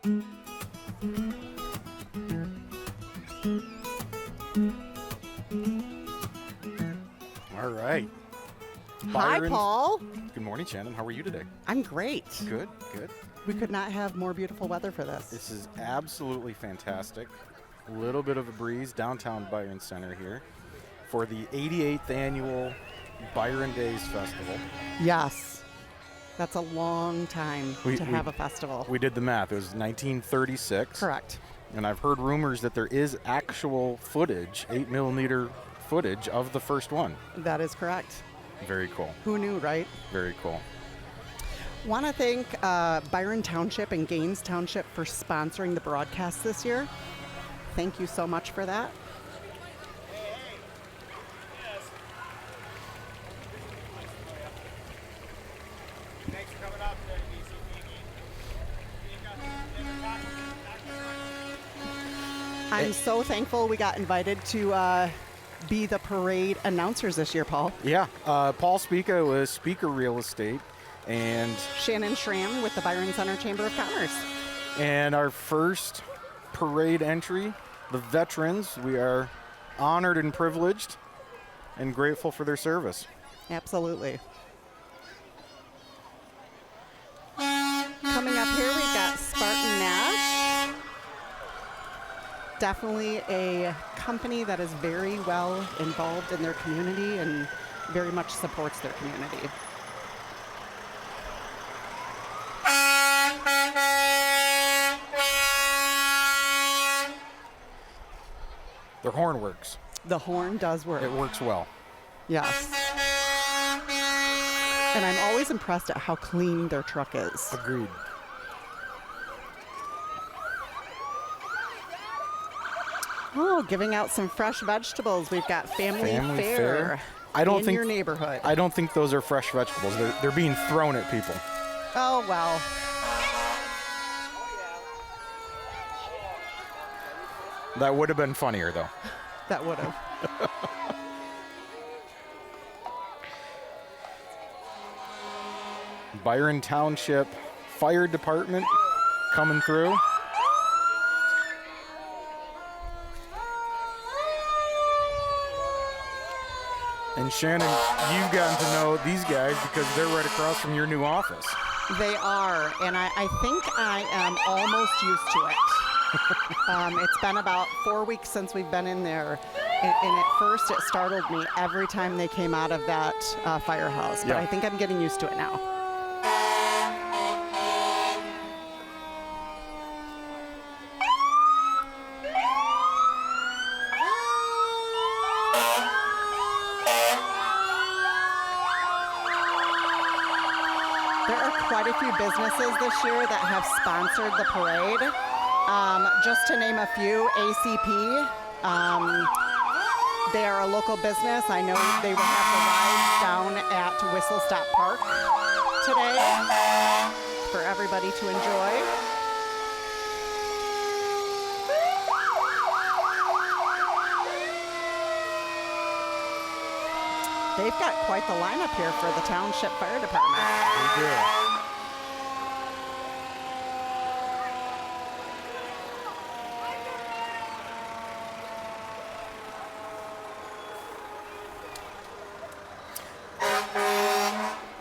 All right. Hi, Byron. Paul. Good morning, Shannon. How are you today? I'm great. Good, good. We could not have more beautiful weather for this. This is absolutely fantastic. A little bit of a breeze downtown Byron Center here for the 88th annual Byron Days Festival. Yes. That's a long time to have a festival. We did the math. It was 1936. Correct. And I've heard rumors that there is actual footage, 8mm footage of the first one. That is correct. Very cool. Who knew, right? Very cool. Want to thank Byron Township and Gaines Township for sponsoring the broadcast this year. Thank you so much for that. Thanks for coming out today, BCTV. I'm so thankful we got invited to be the parade announcers this year, Paul. Yeah. Paul Spica was Speaker Real Estate. And Shannon Schramm with the Byron Center Chamber of Commerce. And our first parade entry, the veterans. We are honored and privileged and grateful for their service. Absolutely. Coming up here, we've got Spartan Nash. Definitely a company that is very well involved in their community and very much supports their community. Their horn works. The horn does work. It works well. Yes. And I'm always impressed at how clean their truck is. Agreed. Oh, giving out some fresh vegetables. We've got Family Fare. I don't think your neighborhood. I don't think those are fresh vegetables. They're being thrown at people. Oh, well. That would have been funnier, though. That would have. Byron Township Fire Department coming through. And Shannon, you've gotten to know these guys because they're right across from your new office. They are, and I think I am almost used to it. It's been about 4 weeks since we've been in there, and at first it startled me every time they came out of that firehouse, but I think I'm getting used to it now. There are quite a few businesses this year that have sponsored the parade. Just to name a few, ACP, they are a local business. I know they will have the rides down at Whistle Stop Park today for everybody to enjoy. They've got quite the lineup here for the Township Fire Department. They do.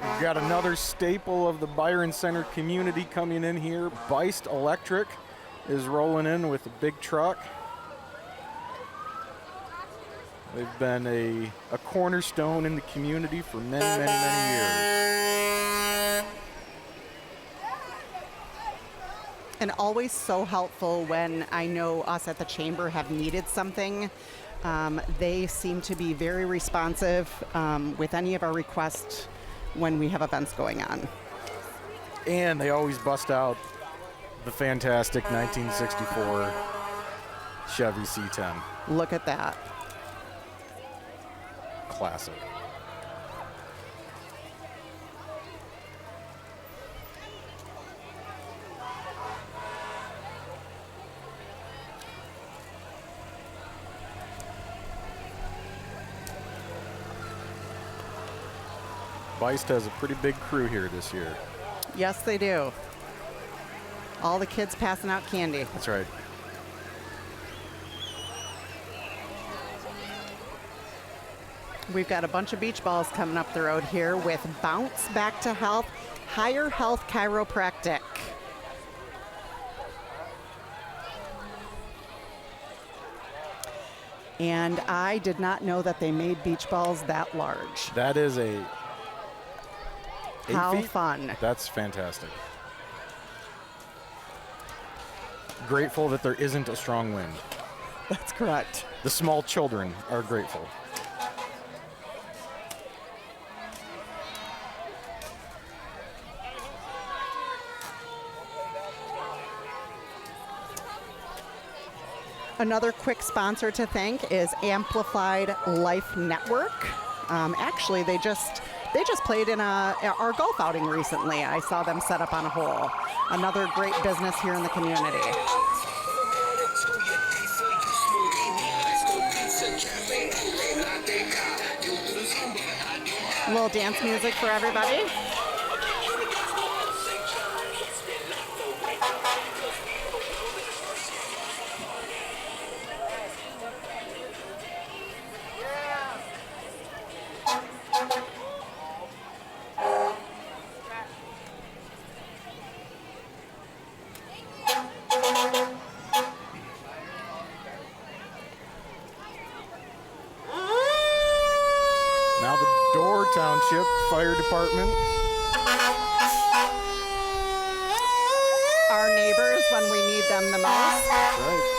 We've got another staple of the Byron Center community coming in here. Beist Electric is rolling in with a big truck. They've been a cornerstone in the community for many, many, many years. And always so helpful when I know us at the Chamber have needed something. They seem to be very responsive with any of our requests when we have events going on. And they always bust out the fantastic 1964 Chevy C10. Look at that. Classic. Beist has a pretty big crew here this year. Yes, they do. All the kids passing out candy. That's right. We've got a bunch of beach balls coming up the road here with Bounce Back to Health, Higher Health Chiropractic. And I did not know that they made beach balls that large. That is a 8 How feet? fun. That's fantastic. Grateful that there isn't a strong wind. That's correct. The small children are grateful. Another quick sponsor to thank is Amplified Life Network. Actually, they just played in our golf outing recently. I saw them set up on a hole. Another great business here in the community. A little dance music for everybody. Now the Door Township Fire Department. Our neighbors when we need them the most. That's right.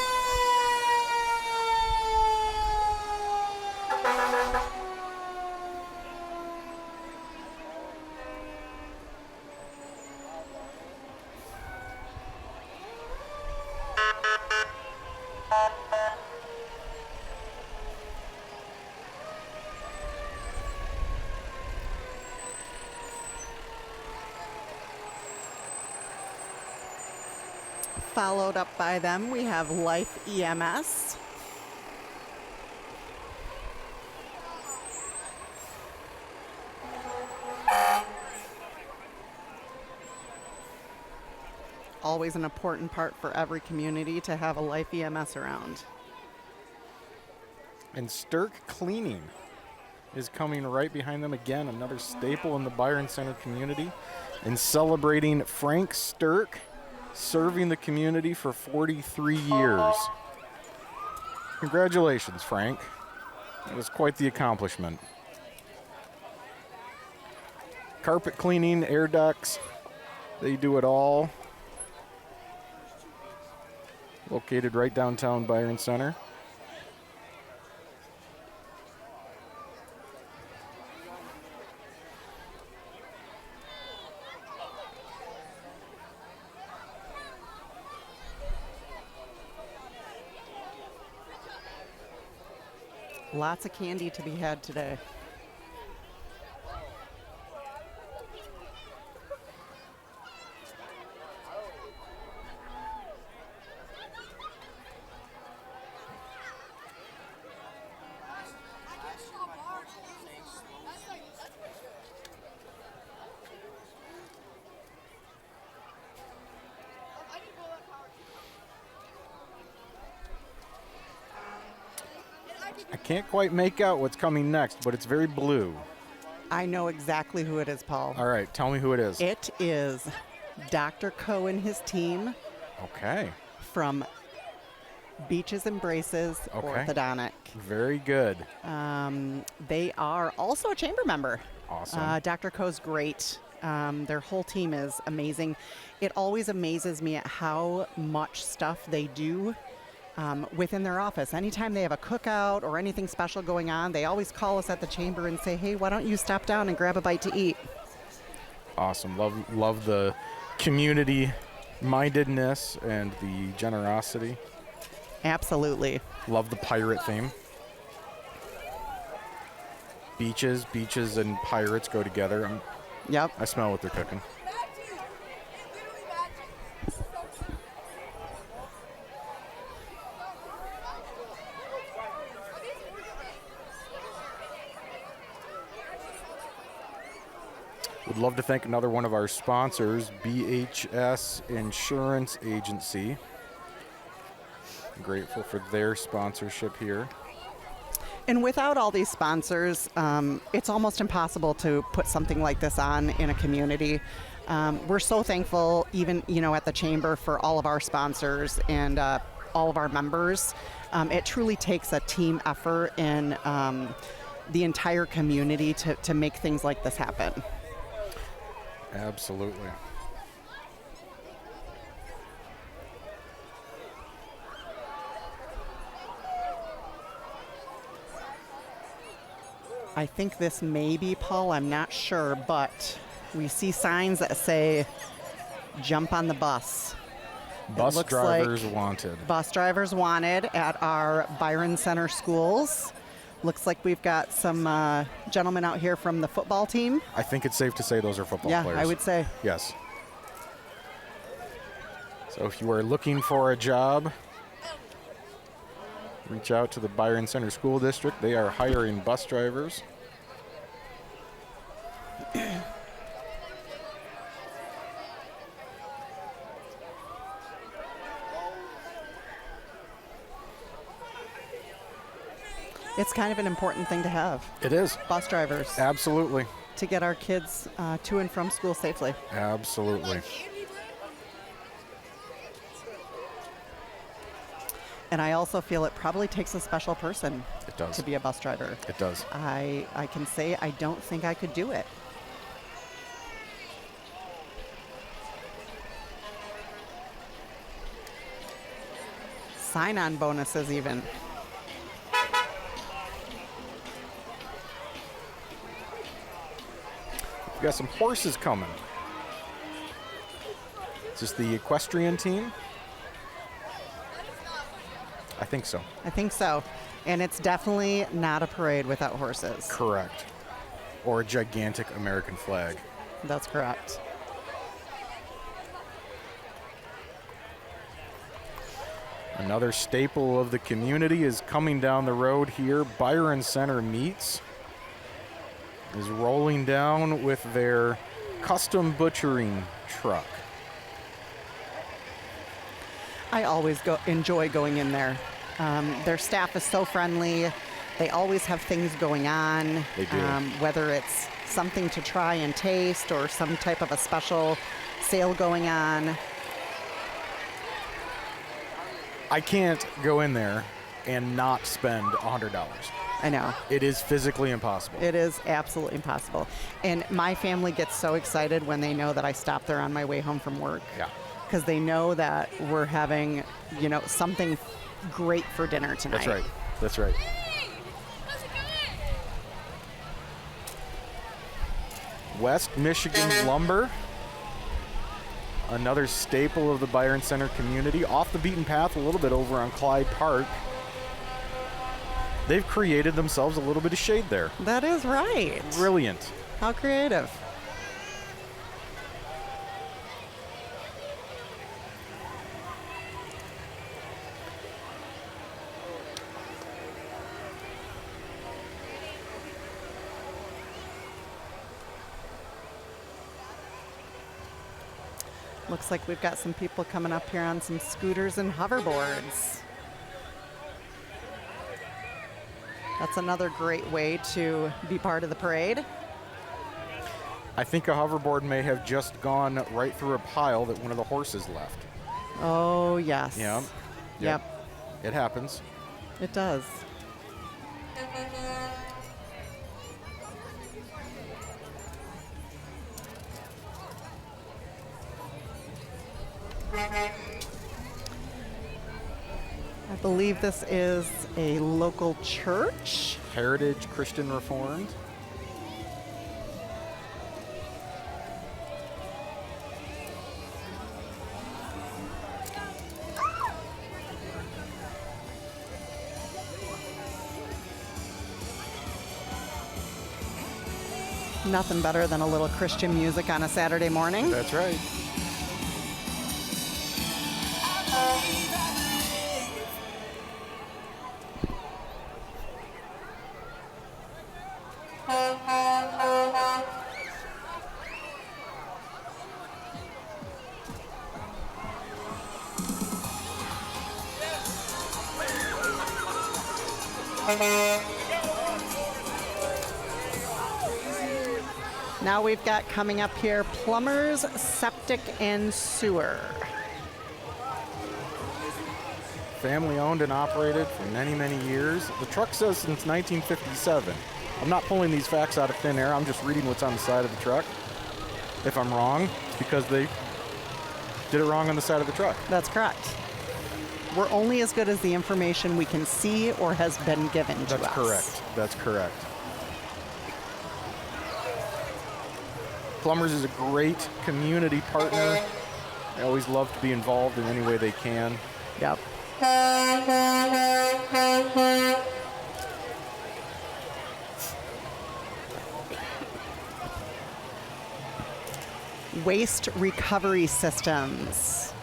Followed up by them, we have Life EMS. Always an important part for every community to have a Life EMS around. And Stirk Cleaning is coming right behind them again, another staple in the Byron Center community. And celebrating Frank Stirk, serving the community for 43 years. Congratulations, Frank. That was quite the accomplishment. Carpet cleaning, air ducts, they do it all. Located right downtown Byron Center. Lots of candy to be had today. I can't quite make out what's coming next, but it's very blue. I know exactly who it is, Paul. All right, tell me who it is. It is Dr. Coe and his team Okay, from Beaches and Braces Okay. Orthodontic. very good. They are also a chamber member. Awesome. Dr. Coe's great. Their whole team is amazing. It always amazes me at how much stuff they do within their office. Anytime they have a cookout or anything special going on, they always call us at the chamber and say, hey, why don't you stop down and grab a bite to eat? Awesome. Love the community mindedness and the generosity. Absolutely. Love the pirate theme. Beaches and pirates go together. Yep. I smell what they're cooking. Would love to thank another one of our sponsors, BHS Insurance Agency. Grateful for their sponsorship here. And without all these sponsors, it's almost impossible to put something like this on in a community. We're so thankful, even at the chamber, for all of our sponsors and all of our members. It truly takes a team effort and the entire community to make things like this happen. Absolutely. I think this may be Paul, I'm not sure, but we see signs that say jump on the bus. Bus drivers wanted. Bus drivers wanted at our Byron Center schools. Looks like we've got some gentlemen out here from the football team. I think it's safe to say those are football players. Yeah, I would say. Yes. So if you are looking for a job, reach out to the Byron Center School District. They are hiring bus drivers. It's kind of an important thing to have. It is. Bus drivers. Absolutely. To get our kids to and from school safely. Absolutely. And I also feel it probably takes a special person It does. to be a bus driver. It does. I can say I don't think I could do it. Sign-on bonuses even. We got some horses coming. Is this the equestrian team? I think so. I think so. And it's definitely not a parade without horses. Correct. Or a gigantic American flag. That's correct. Another staple of the community is coming down the road here. Byron Center Meats is rolling down with their custom butchering truck. I always enjoy going in there. Their staff is so friendly. They always have things going on. They do. Whether it's something to try and taste or some type of a special sale going on. I can't go in there and not spend $100. I know. It is physically impossible. It is absolutely impossible. And my family gets so excited when they know that I stop there on my way home from work. Yeah. Because they know that we're having, something great for dinner tonight. That's right. That's right. West Michigan Lumber, another staple of the Byron Center community, off the beaten path a little bit over on Clyde Park. They've created themselves a little bit of shade there. That is right. Brilliant. How creative. Looks like we've got some people coming up here on some scooters and hoverboards. That's another great way to be part of the parade. I think a hoverboard may have just gone right through a pile that one of the horses left. Oh, yes. Yeah. Yep. It happens. It does. I believe this is a local church. Heritage Christian Reformed. Nothing better than a little Christian music on a Saturday morning. That's right. Now we've got coming up here plumbers, septic, and sewer. Family owned and operated for many, many years. The truck says since 1957. I'm not pulling these facts out of thin air. I'm just reading what's on the side of the truck. If I'm wrong, it's because they did it wrong on the side of the truck. That's correct. We're only as good as the information we can see or has been given to us. That's correct. That's correct. Plumbers is a great community partner. They always love to be involved in any way they can. Yep. Waste recovery systems.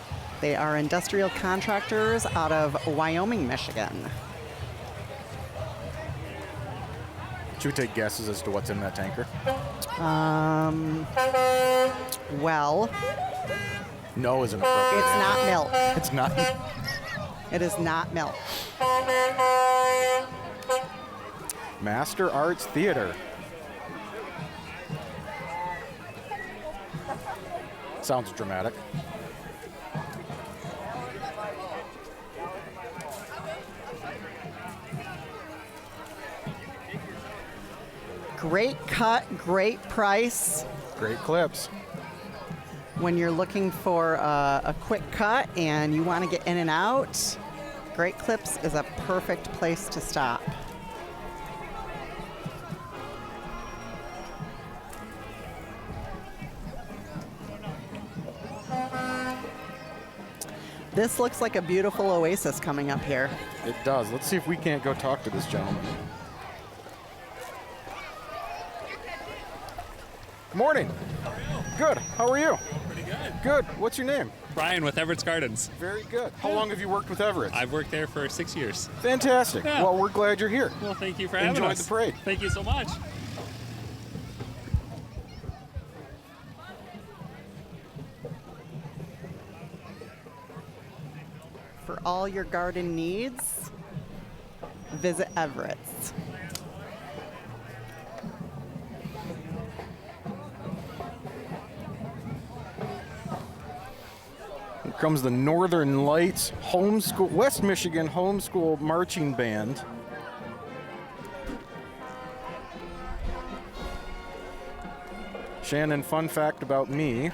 They are industrial contractors out of Wyoming, Michigan. Should we take guesses as to what's in that tanker? Well, No isn't appropriate. it's not milk. It's not. It is not milk. Master Arts Theater. Sounds dramatic. Great cut, great price. Great clips. When you're looking for a quick cut and you want to get in and out, Great Clips is a perfect place to stop. This looks like a beautiful oasis coming up here. It does. Let's see if we can't go talk to this gentleman. Morning. Good. How are you? Pretty good. Good. What's your name? Brian with Everett's Gardens. Very good. How long have you worked with Everett? I've worked there for 6 years. Fantastic. Yeah. Well, we're glad you're here. Well, thank you for having Enjoyed us. the parade. Thank you so much. For all your garden needs, visit Everett's. Here comes the Northern Lights Homeschool, West Michigan Homeschool Marching Band. Shannon, fun fact about me,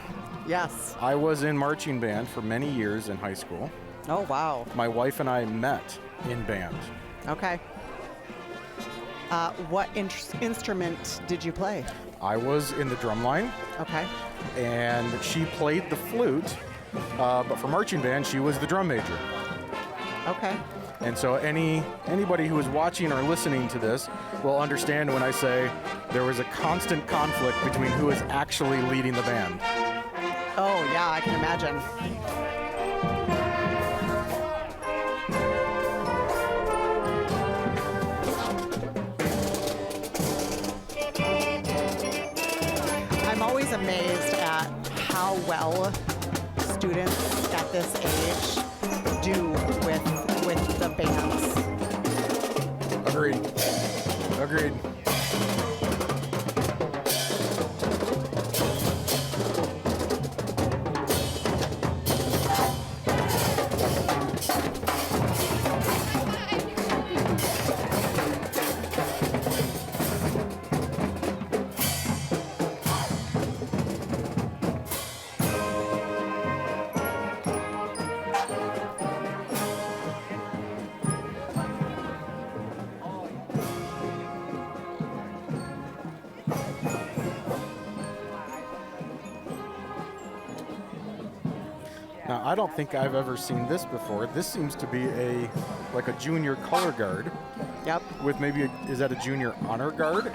Yes. I was in marching band for many years in high school. Oh, wow. My wife and I met in band. Okay. What instrument did you play? I was in the drum line, Okay. and she played the flute, but for marching band, she was the drum major. Okay. And so anybody who is watching or listening to this will understand when I say there was a constant conflict between who is actually leading the band. Oh, yeah, I can imagine. I'm always amazed at how well students at this age do with the bands. Agreed. Agreed. Now, I don't think I've ever seen this before. This seems to be like a junior color guard Yep. with maybe, is that a junior honor guard?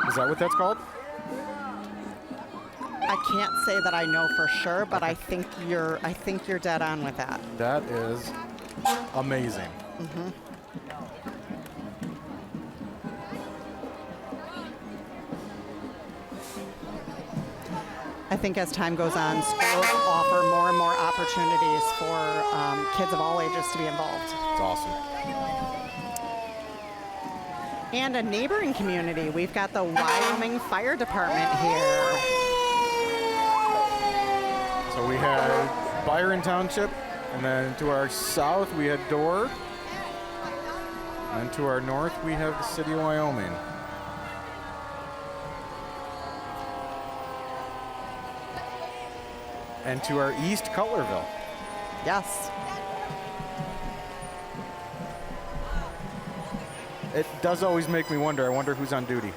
Is that what that's called? I can't say that I know for sure, but I think you're dead on with that. That is amazing. I think as time goes on, schools offer more and more opportunities for kids of all ages to be involved. It's awesome. And a neighboring community, we've got the Wyoming Fire Department here. So we had Byron Township, and then to our south we had Dorr, and to our north we have the city of Wyoming. And to our east, Cutlerville. Yes. It does always make me wonder. I wonder who's on duty.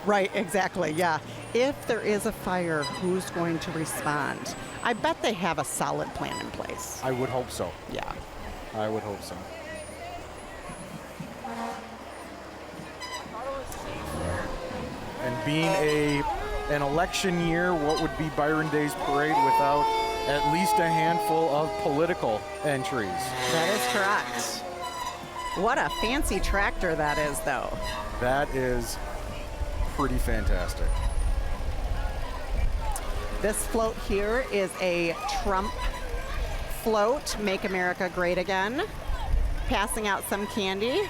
Right, exactly, yeah. If there is a fire, who's going to respond? I bet they have a solid plan in place. I would hope so. Yeah. I would hope so. And being an election year, what would be Byron Day's parade without at least a handful of political entries? That is correct. What a fancy tractor that is, though. That is pretty fantastic. This float here is a Trump float, Make America Great Again, passing out some candy.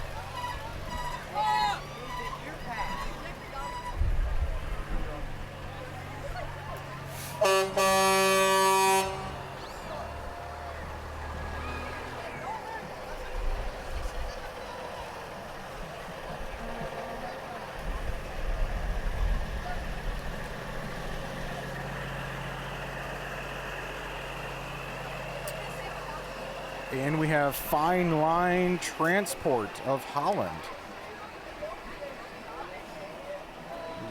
And we have Fine Line Transport of Holland.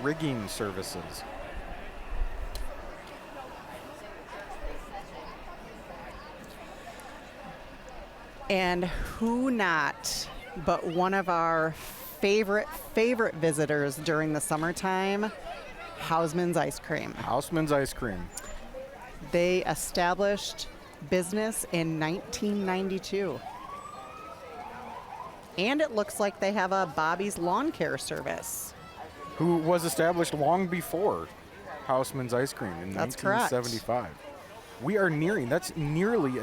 Rigging services. And who not but one of our favorite visitors during the summertime, Hausman's Ice Cream. Hausman's Ice Cream. They established business in 1992. And it looks like they have a Bobby's Lawn Care service. Who was established long before Hausman's Ice Cream in That's correct. 1975. We are nearing, that's nearly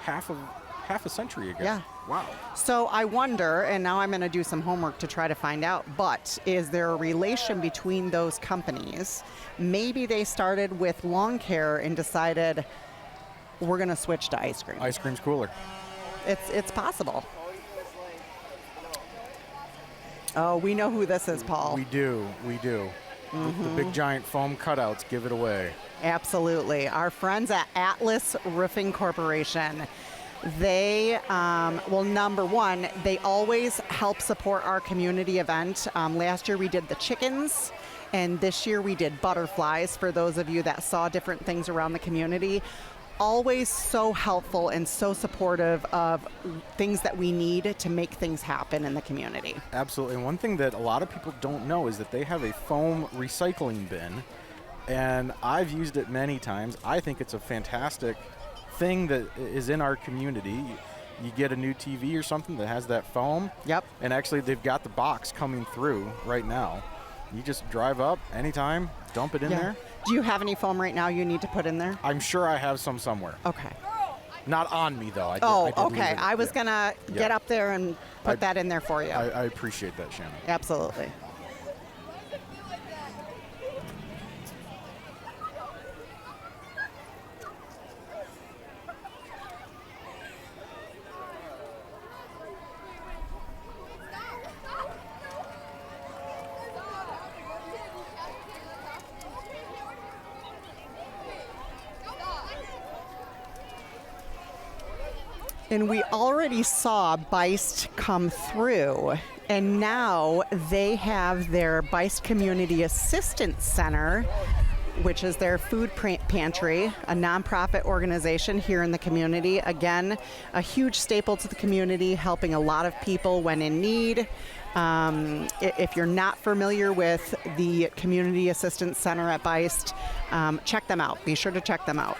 half a century ago. Yeah. Wow. So I wonder, and now I'm going to do some homework to try to find out, but is there a relation between those companies? Maybe they started with lawn care and decided we're going to switch to ice cream. Ice cream's cooler. It's possible. Oh, we know who this is, Paul. We do. The big giant foam cutouts give it away. Absolutely. Our friends at Atlas Roofing Corporation. They, well, number one, they always help support our community event. Last year we did the chickens, and this year we did butterflies for those of you that saw different things around the community. Always so helpful and so supportive of things that we need to make things happen in the community. Absolutely. And one thing that a lot of people don't know is that they have a foam recycling bin, and I've used it many times. I think it's a fantastic thing that is in our community. You get a new TV or something that has that foam. Yep. And actually they've got the box coming through right now. You just drive up anytime, dump it in there. Do you have any foam right now you need to put in there? I'm sure I have some somewhere. Okay. Not on me though. I did Okay. leave it. I was Yeah. gonna get up there and put that in there for you. I appreciate that, Shannon. Absolutely. And we already saw Beist come through, and now they have their Beist Community Assistance Center, which is their food pantry, a nonprofit organization here in the community. Again, a huge staple to the community, helping a lot of people when in need. If you're not familiar with the Community Assistance Center at Beist, check them out. Be sure to check them out.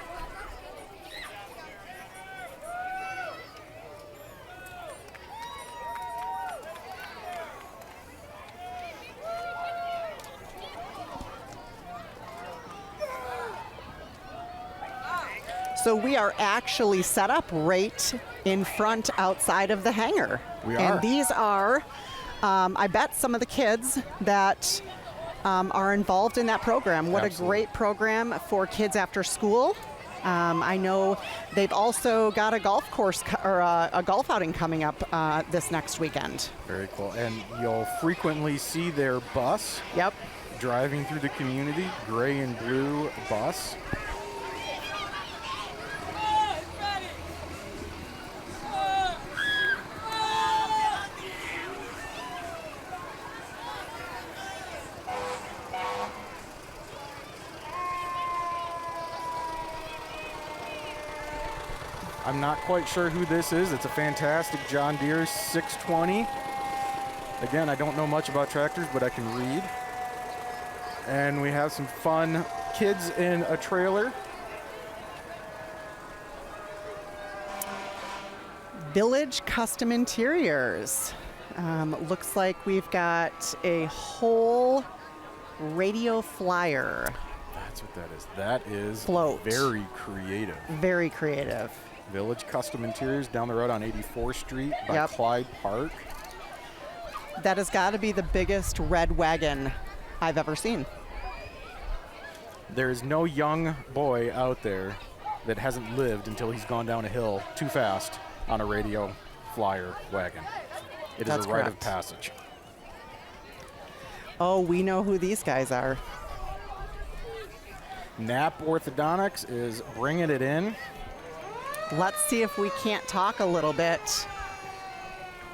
So we are actually set up right in front outside of the hangar. We are. And these are, I bet, some of the kids that are involved in that program. What Absolutely. a great program for kids after school. I know they've also got a golf course or a golf outing coming up this next weekend. Very cool. And you'll frequently see their bus Yep. driving through the community, gray and blue bus. I'm not quite sure who this is. It's a fantastic John Deere 620. Again, I don't know much about tractors, but I can read. And we have some fun kids in a trailer. Village Custom Interiors. Looks like we've got a whole radio flyer. That's what that is. That is Float. very creative. Very creative. Village Custom Interiors down the road on 84th Street by Yep. Clyde Park. That has got to be the biggest red wagon I've ever seen. There is no young boy out there that hasn't lived until he's gone down a hill too fast on a radio flyer wagon. It is That's a rite of correct. passage. Oh, we know who these guys are. Knapp Orthodontics is bringing it in. Let's see if we can't talk a little bit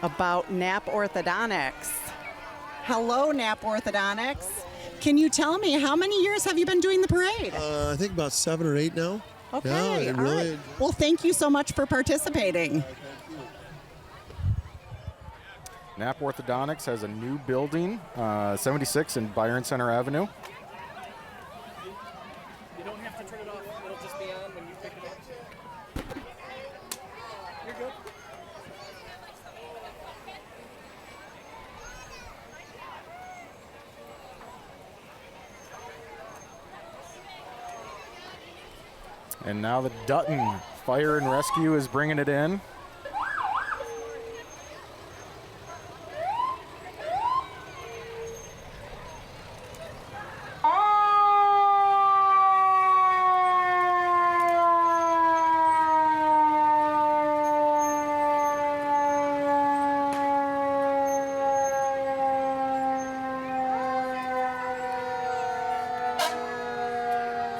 about Knapp Orthodontics. Hello, Knapp Orthodontics. Can you tell me how many years have you been doing the parade? I think about 7 or 8 now. Okay, Yeah, and all really, right. Well, thank you so much for participating. Knapp Orthodontics has a new building, 76 in Byron Center Avenue. You don't have to turn it off. It'll just be on when you pick it up. You're good. And now the Dutton Fire and Rescue is bringing it in.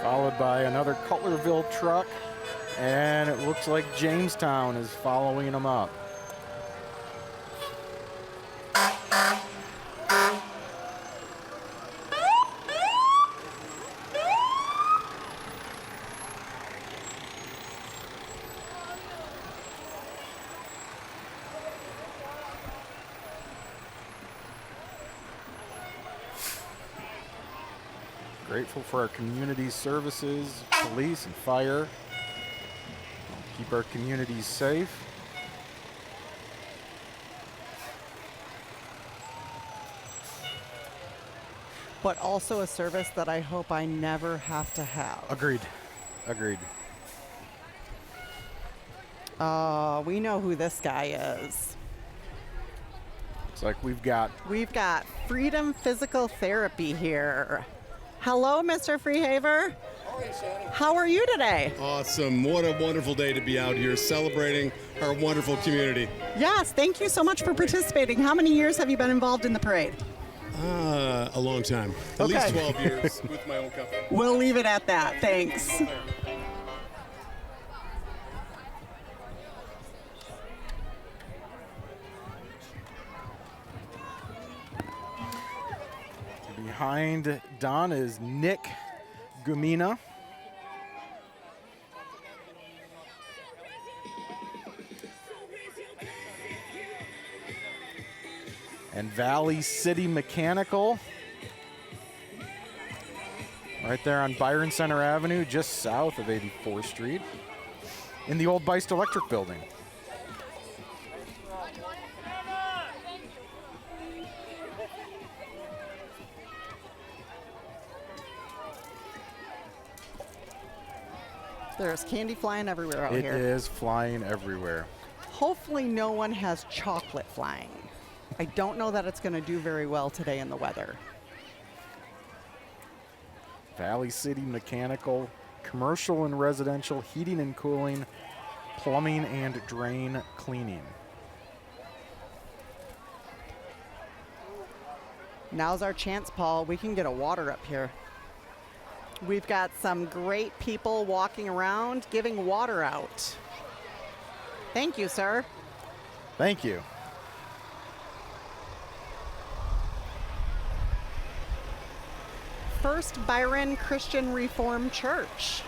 Followed by another Cutlerville truck, and it looks like Jamestown is following them up. Grateful for our community services, police and fire. Keep our communities safe. But also a service that I hope I never have to have. Agreed. Agreed. We know who this guy is. It's like we've got We've got Freedom Physical Therapy here. Hello, Mr. Freehaver. How are you today? awesome. What a wonderful day to be out here celebrating our wonderful community. Yes, thank you so much for participating. How many years have you been involved in the parade? A long time. At least 12 years with my own company. We'll leave it at that. Thanks. behind Don is Nick Gumina. And Valley City Mechanical, right there on Byron Center Avenue, just south of 84th Street, in the old Beist Electric building. There's candy flying everywhere out It here. is flying everywhere. Hopefully no one has chocolate flying. I don't know that it's going to do very well today in the weather. Valley City Mechanical, commercial and residential, heating and cooling, plumbing and drain cleaning. Now's our chance, Paul. We can get a water up here. We've got some great people walking around giving water out. Thank you, sir. Thank you. First Byron Christian Reformed Church.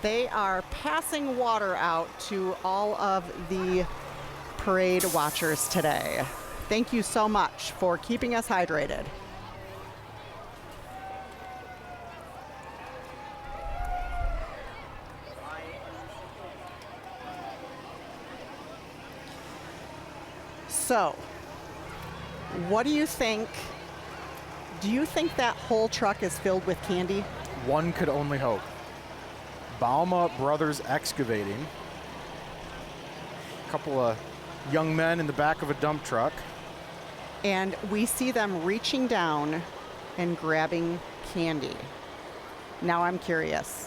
They are passing water out to all of the parade watchers today. Thank you so much for keeping us hydrated. So, what do you think? Do you think that whole truck is filled with candy? One could only hope. Bauma Brothers Excavating. A couple of young men in the back of a dump truck. And we see them reaching down and grabbing candy. Now I'm curious.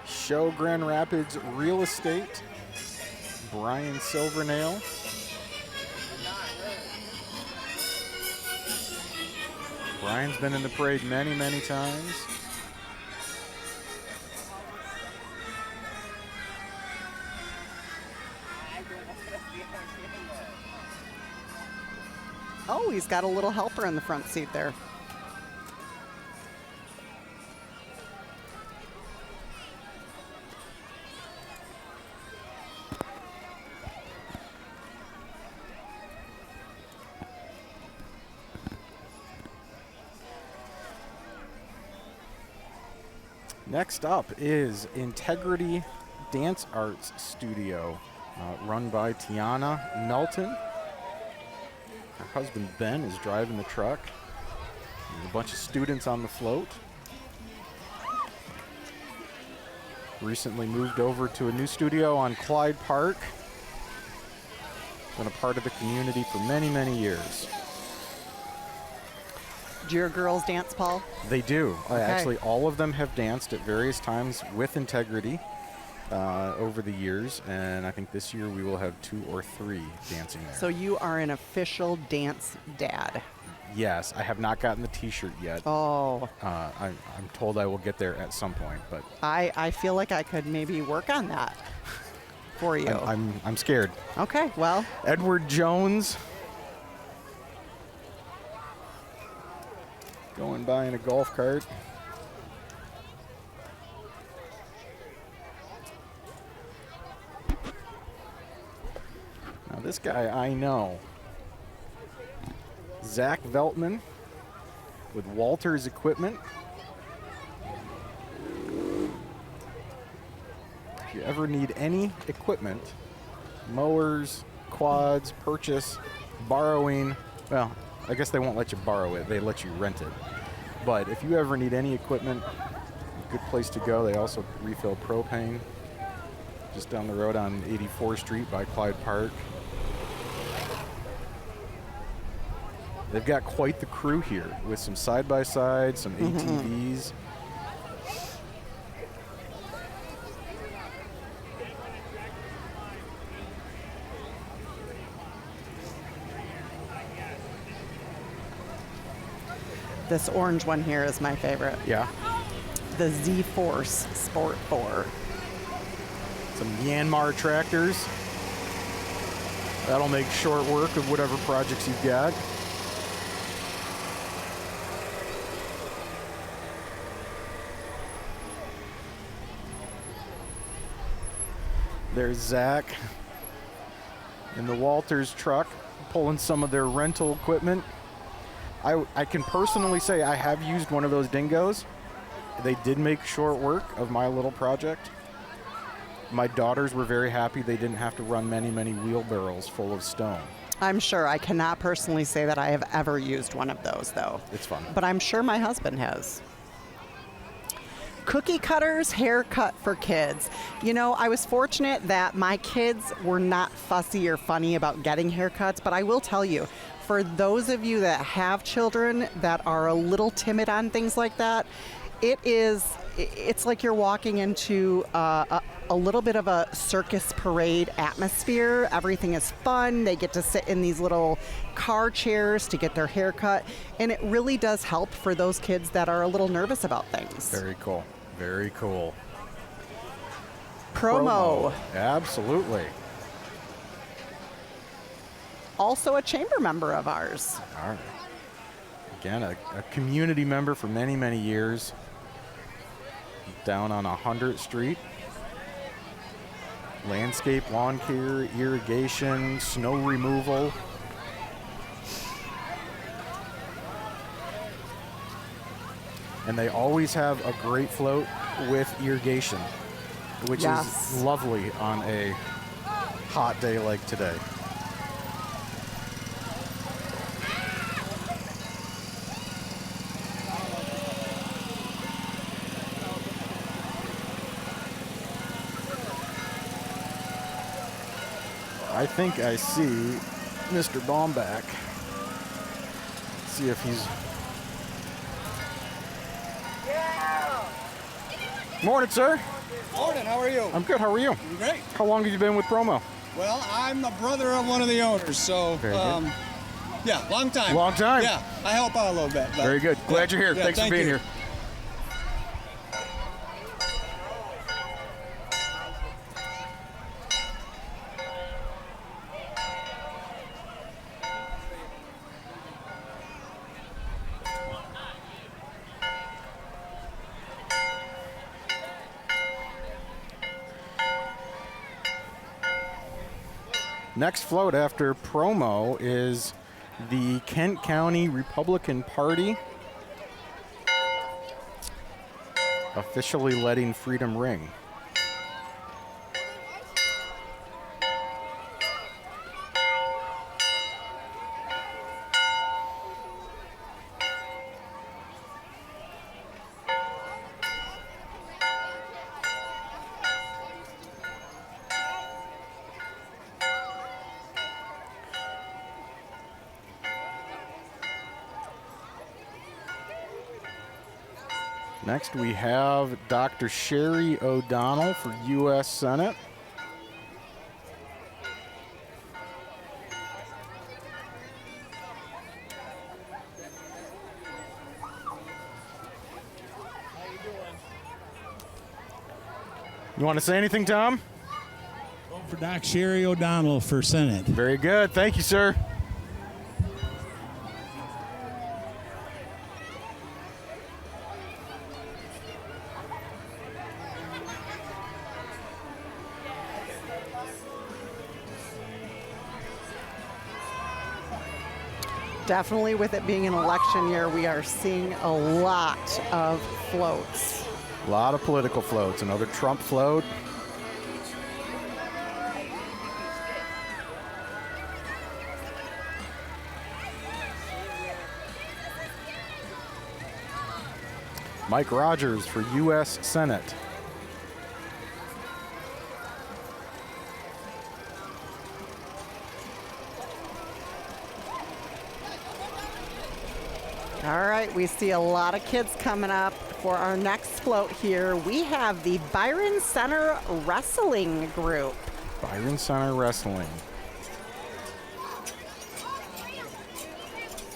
Show Grand Rapids Real Estate. Brian Silvernail. Brian's been in the parade many, many times. Oh, he's got a little helper in the front seat there. Next up is Integrity Dance Arts Studio, run by Tiana Melton. Her husband Ben is driving the truck. There's a bunch of students on the float. Recently moved over to a new studio on Clyde Park. Been a part of the community for many, many years. Do your girls dance, Paul? They do. Okay. Actually, all of them have danced at various times with Integrity over the years, and I think this year we will have 2 or 3 dancing there. So you are an official dance dad. Yes, I have not gotten the T-shirt yet. Oh, I'm told I will get there at some point, but I feel like I could maybe work on that for you. I'm scared. Okay, well, Edward Jones going by in a golf cart. Now this guy I know. Zach Veltman with Walters Equipment. If you ever need any equipment, mowers, quads, purchase, borrowing, well, I guess they won't let you borrow it, they let you rent it. But if you ever need any equipment, good place to go. They also refill propane just down the road on 84th Street by Clyde Park. They've got quite the crew here with some side-by-sides, some ATVs. this orange one here is my favorite. Yeah. The Z-Force Sport 4. Some Myanmar tractors. That'll make short work of whatever projects you've got. There's Zach in the Walters truck pulling some of their rental equipment. I can personally say I have used one of those dingoes. They did make short work of my little project. My daughters were very happy they didn't have to run many, many wheelbarrows full of stone. I'm sure. I cannot personally say that I have ever used one of those, though. It's fun. But I'm sure my husband has. Cookie cutters, haircut for kids. You know, I was fortunate that my kids were not fussy or funny about getting haircuts, but I will tell you, for those of you that have children that are a little timid on things like that, it's like you're walking into a little bit of a circus parade atmosphere. Everything is fun. They get to sit in these little car chairs to get their hair cut, and it really does help for those kids that are a little nervous about things. Very cool. Very cool. Promo. Absolutely. Also a chamber member of ours. All right. Again, a community member for many, many years. Down on 100th Street. Landscape, lawn care, irrigation, snow removal. And they always have a great float with irrigation, which is lovely on a hot day like today. I think I see Mr. Baumback. See if he's... Morning, sir. Morning, how are you? I'm good. How are you? I'm great. How long have you been with Promo? Well, I'm the brother of one of the owners, so Very good. yeah, long time. Long time. Yeah, I help out a little bit. But, Very good. Glad you're here. Yeah, Thanks for thank being you. here. Next float after Promo is the Kent County Republican Party officially letting Freedom ring. Next, we have Dr. Sherry O'Donnell for U.S. Senate. You want to say anything, Tom? Vote for Doc Sherry O'Donnell for Senate. Very good. Thank you, sir. Definitely with it being an election year, we are seeing a lot of floats. A lot of political floats. Another Trump float. Mike Rogers for U.S. Senate. All right, we see a lot of kids coming up for our next float here. We have the Byron Center Wrestling Group. Byron Center Wrestling.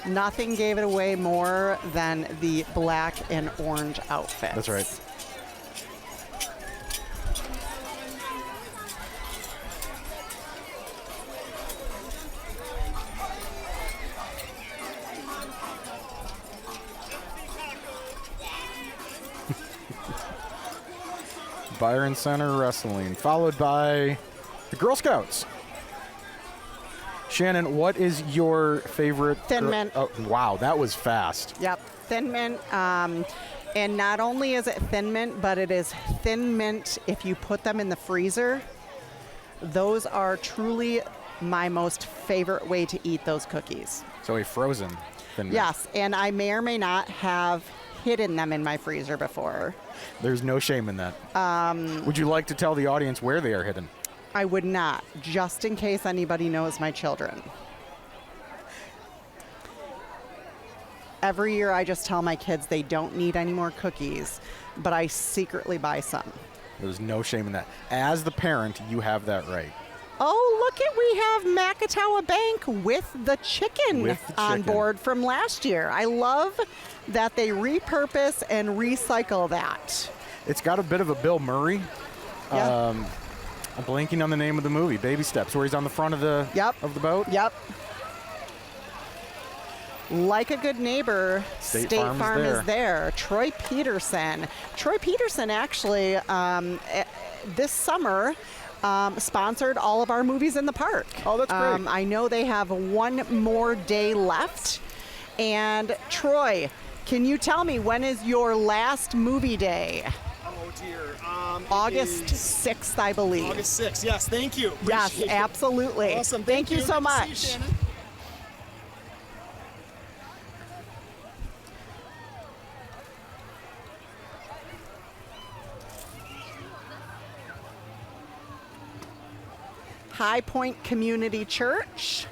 Nothing gave it away more than the black and orange outfits. That's right. Byron Center Wrestling, followed by the Girl Scouts. Shannon, what is your favorite? Thin Mint. Oh, wow, that was fast. Yep, Thin Mint. And not only is it Thin Mint, but it is Thin Mint if you put them in the freezer. Those are truly my most favorite way to eat those cookies. So a frozen Thin Mint. Yes, and I may or may not have hidden them in my freezer before. There's no shame in that. Would you like to tell the audience where they are hidden? I would not, just in case anybody knows my children. Every year I just tell my kids they don't need any more cookies, but I secretly buy some. There's no shame in that. As the parent, you have that right. Oh, look at, we have Macatawa Bank with the chicken With the on chicken. board from last year. I love that they repurpose and recycle that. It's got a bit of a Bill Murray. Yeah. I'm blanking on the name of the movie, Baby Steps, where he's on the front of the of the boat. Yep. Like a good neighbor, State State Farm Farm is is there. Troy Peterson. Troy Peterson actually, this summer, sponsored all of our movies in the park. Oh, that's great. I know they have one more day left. And Troy, can you tell me, when is your last movie day? Oh dear. August it is 6th, I believe. August 6th. Yes, thank you. Yes, Appreciate it. absolutely. Awesome. Thank you so Good to see you, much. Shannon. High Point Community Church.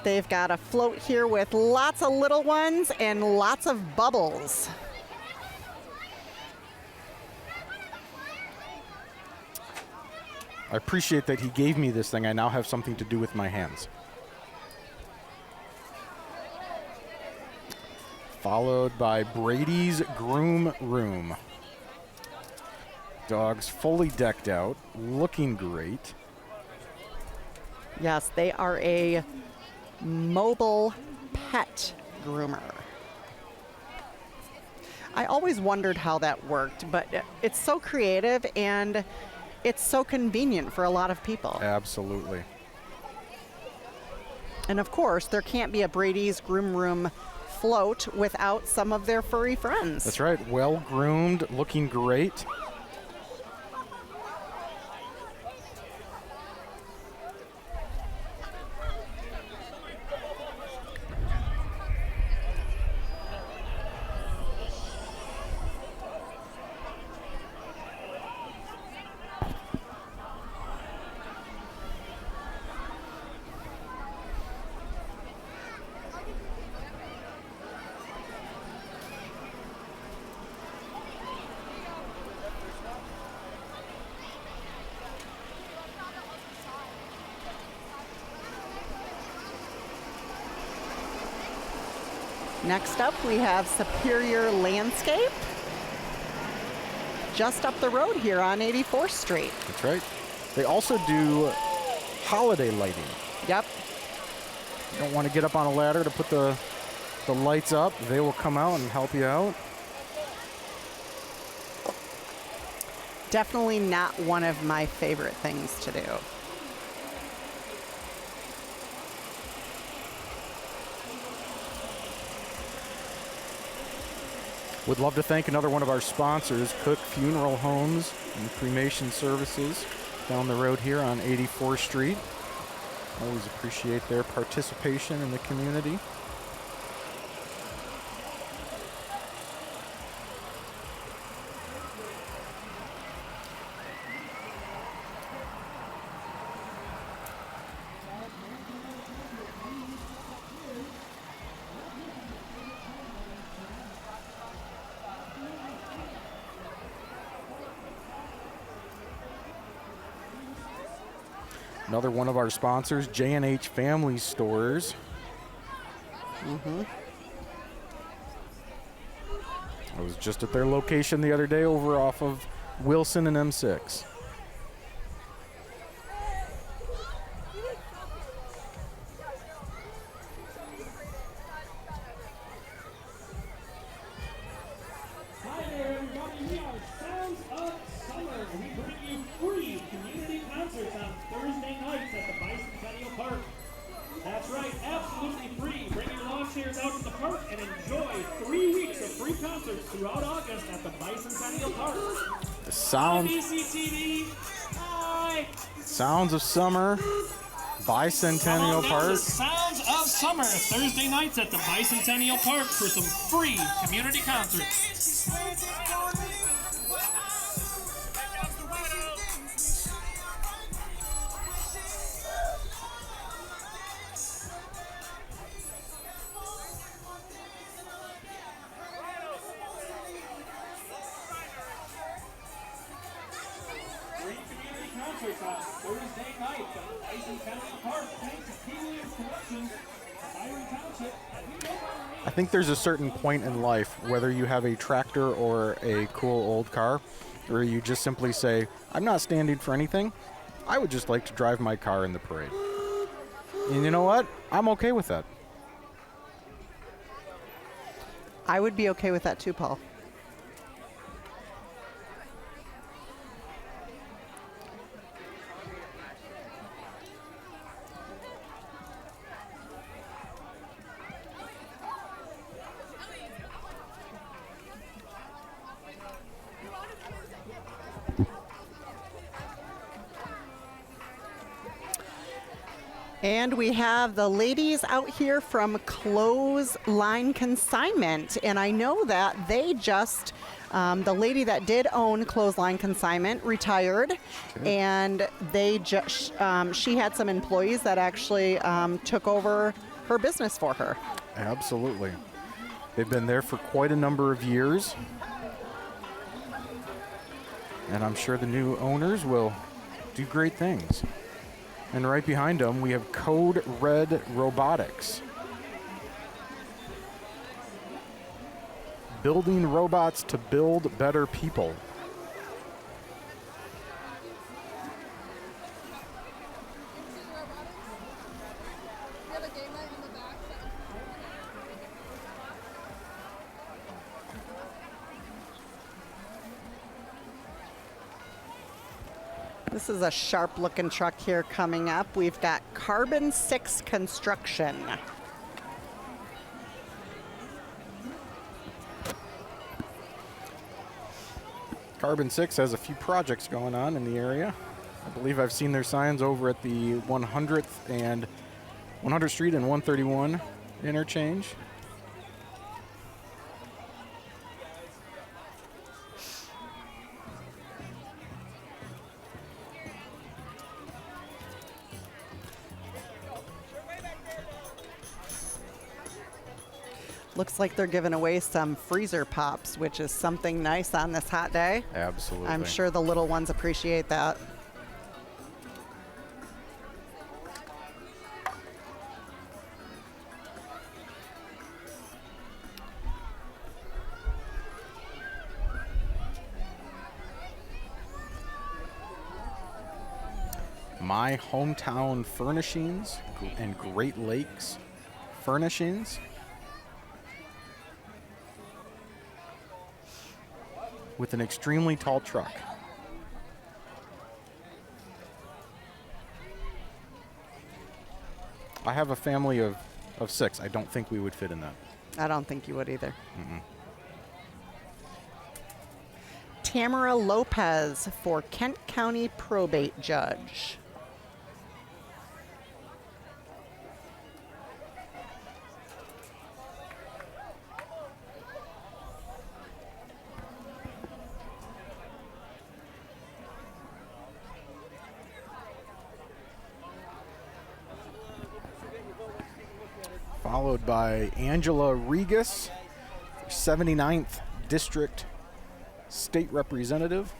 They've got a float here with lots of little ones and lots of bubbles. I appreciate that he gave me this thing. I now have something to do with my hands. Followed by Brady's Groom Room. Dogs fully decked out, looking great. Yes, they are a mobile pet groomer. I always wondered how that worked, but it's so creative and it's so convenient for a lot of people. Absolutely. And of course, there can't be a Brady's Groom Room float without some of their furry friends. That's right. Well groomed, looking great. Next up, we have Superior Landscape, just up the road here on 84th Street. That's right. They also do holiday lighting. Yep. You don't want to get up on a ladder to put the lights up. They will come out and help you out. Definitely not one of my favorite things to do. Would love to thank another one of our sponsors, Cook Funeral Homes and Cremation Services, down the road here on 84th Street. Always appreciate their participation in the community. Another one of our sponsors, J&H Family Stores. I was just at their location the other day over off of Wilson and M6. Hi there, everybody. We are Sounds of Summer. We bring you free community concerts on Thursday nights at the Bicentennial Park. out the park and enjoy 3 weeks of free concerts throughout August at the Bicentennial Park. The sound, BCTV. Bye. sounds of summer, Bicentennial Come on down to Park. Sounds of Summer Thursday nights at the Bicentennial Park for some free community concerts. Free community concerts on Thursday night at the Bicentennial Park thanks to King Williams Collections, Byron Township, and I think there's a certain point in life, whether you have a tractor or a cool old car, where you just simply say, I'm not standing for anything. I would just like to drive my car in the parade. And you know what? I'm okay with that. I would be okay with that too, Paul. And we have the ladies out here from Clothesline Consignment. And I know that they just, the lady that did own Clothesline Consignment retired. And they just, she had some employees that actually took over her business for her. Absolutely. They've been there for quite a number of years. And I'm sure the new owners will do great things. And right behind them, we have Code Red Robotics. Building robots to build better people. This is a sharp looking truck here coming up. We've got Carbon 6 Construction. Carbon 6 has a few projects going on in the area. I believe I've seen their signs over at the 100th and 100th Street and 131 interchange. Looks like they're giving away some freezer pops, which is something nice on this hot day. Absolutely. I'm sure the little ones appreciate that. My Hometown Furnishings and Great Lakes Furnishings. With an extremely tall truck. I have a family of 6. I don't think we would fit in that. I don't think you would either. Tamara Lopez for Kent County Probate Judge. Followed by Angela Regas, 79th District State Representative.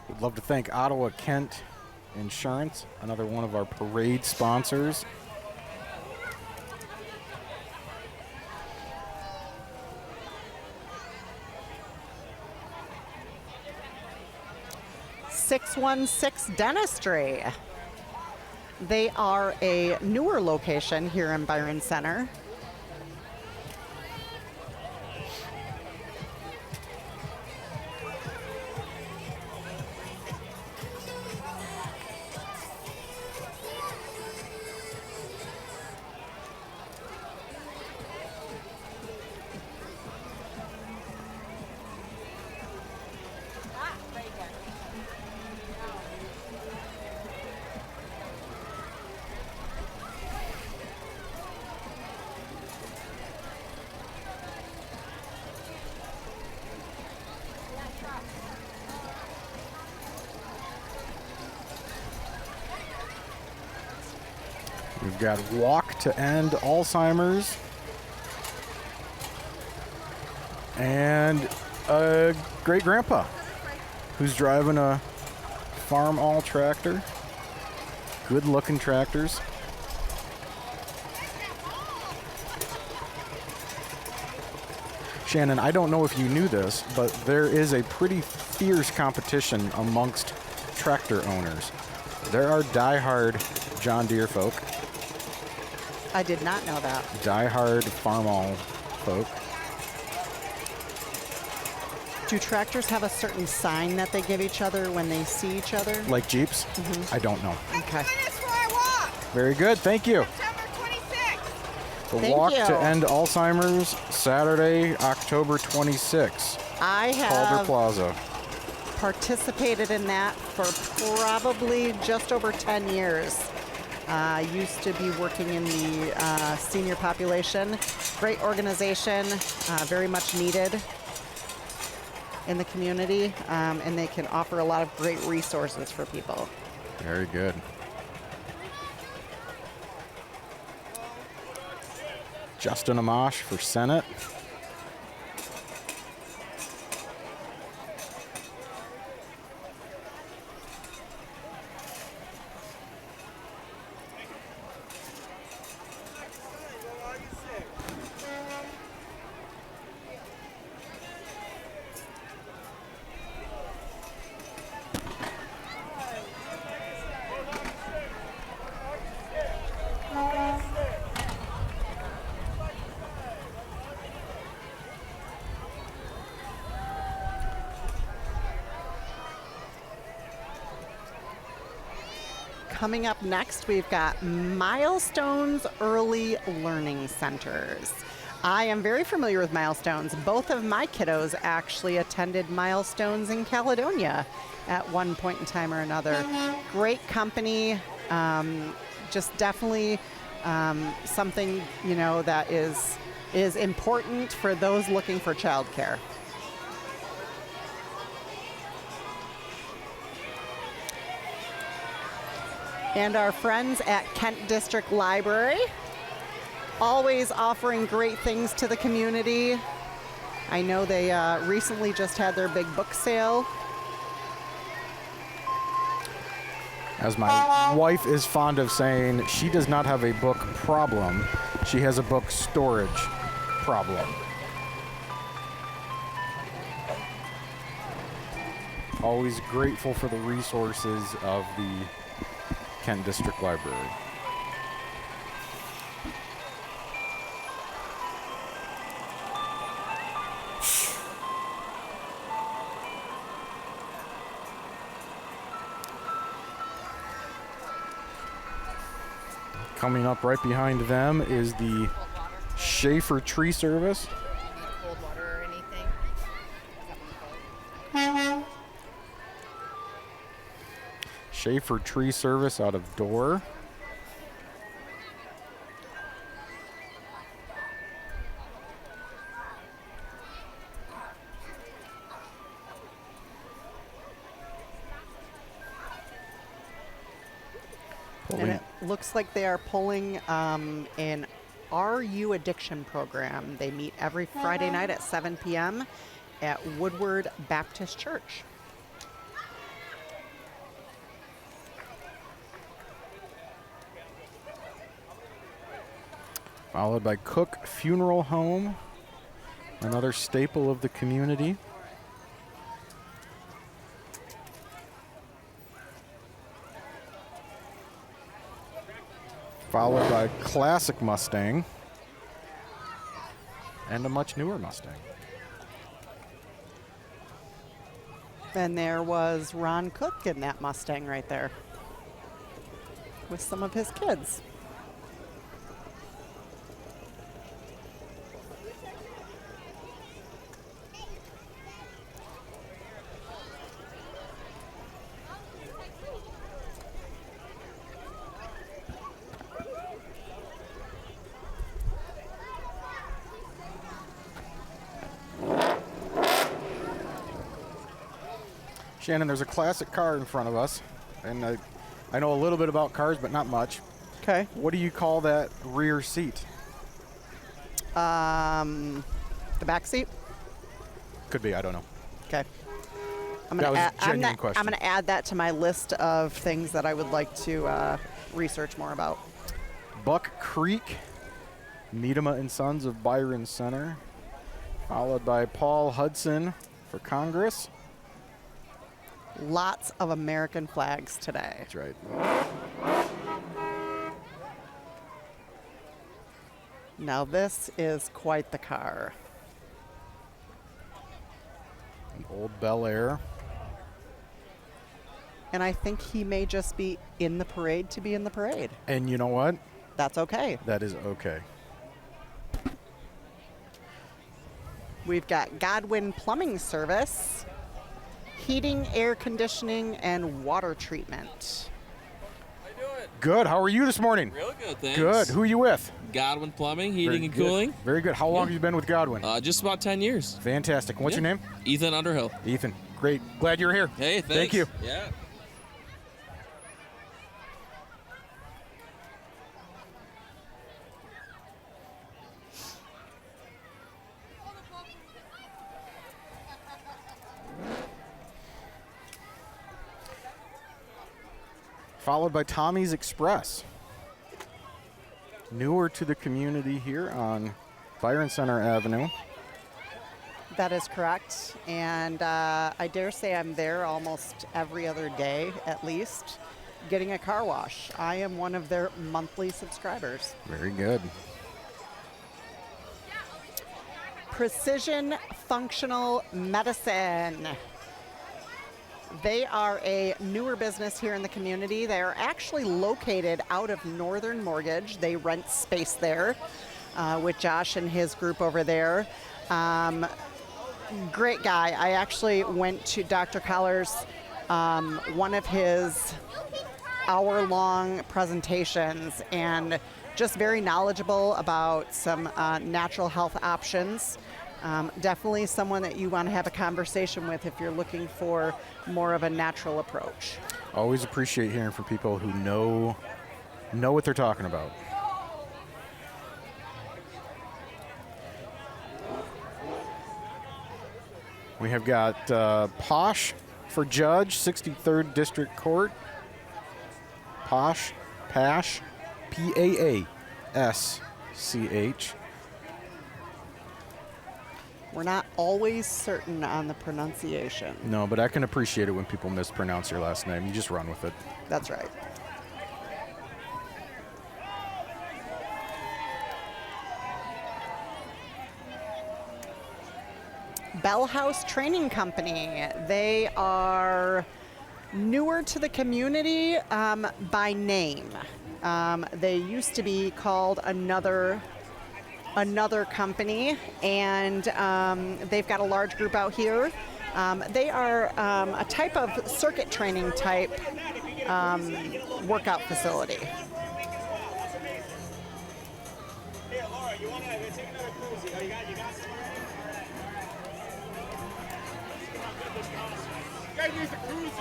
Would love to thank Ottawa Kent Insurance, another one of our parade sponsors. .616 Dentistry. They are a newer location here in Byron Center. We've got Walk to End Alzheimer's and a great grandpa who's driving a Farm All tractor. Good looking tractors. Shannon, I don't know if you knew this, but there is a pretty fierce competition amongst tractor owners. There are diehard John Deere folk. I did not know that. Diehard Farm All folk. Do tractors have a certain sign that they give each other when they see each other? Like Jeeps? I don't know. Okay. Very good. Thank you. The Thank Walk you. to End Alzheimer's, Saturday, October 26th, I Calder have Plaza. participated in that for probably just over 10 years. Used to be working in the senior population. Great organization, very much needed in the community, and they can offer a lot of great resources for people. Very good. Justin Amash for Senate. Coming up next, we've got Milestones Early Learning Centers. I am very familiar with Milestones. Both of my kiddos actually attended Milestones in Caledonia at one point in time or another. Great company, just definitely something, you know, that is important for those looking for childcare. And our friends at Kent District Library, always offering great things to the community. I know they recently just had their big book sale. As my wife is fond of saying, she does not have a book problem. She has a book storage problem. Always grateful for the resources of the Kent District Library. Coming up right behind them is the Schaefer Tree Service. Cold water or anything? Schaefer Tree Service out of Dorr. And it looks like they are pulling an RU addiction program. They meet every Friday night at 7 p.m. at Woodward Baptist Church. followed by Cook Funeral Home, another staple of the community. Followed by Classic Mustang and a much newer Mustang. And there was Ron Cook in that Mustang right there with some of his kids. Shannon, there's a classic car in front of us, and I know a little bit about cars, but not much. Okay. What do you call that rear seat? The back seat. Could be, I don't know. Okay. That was a genuine question. I'm going to add that to my list of things that I would like to research more about. Buck Creek, Miedema and Sons of Byron Center, followed by Paul Hudson for Congress. Lots of American flags today. That's right. Now this is quite the car. An old Bel Air. And I think he may just be in the parade to be in the parade. And you know what? That's okay. That is okay. We've got Godwin Plumbing Service, heating, air conditioning, and water treatment. How you doing? Good. How are you this morning? Real good, thanks. Good. Who are you with? Godwin Plumbing, heating Very and good. cooling. Very good. How long have you been with Godwin? Just about 10 years. Fantastic. What's Yeah. your name? Ethan Underhill. Ethan. Great. Glad you're here. Hey, thanks. Thank you. Yeah. Followed by Tommy's Express. Newer to the community here on Byron Center Avenue. That is correct. And I dare say I'm there almost every other day, at least, getting a car wash. I am one of their monthly subscribers. Very good. Precision Functional Medicine. They are a newer business here in the community. They are actually located out of Northern Mortgage. They rent space there with Josh and his group over there. Great guy. I actually went to Dr. Collar's one of his hour-long presentations, and just very knowledgeable about some natural health options. Definitely someone that you want to have a conversation with if you're looking for more of a natural approach. Always appreciate hearing from people who know what they're talking about. We have got Posh for Judge, 63rd District Court. Posh, Pash, P-A-A-S-C-H. We're not always certain on the pronunciation. No, but I can appreciate it when people mispronounce your last name. You just run with it. That's right. Bell House Training Company. They are newer to the community by name. They used to be called another company, and they've got a large group out here. They are a type of circuit training type workout facility. Here, Laura, you want to take another cruise? You got You guys use the cruise.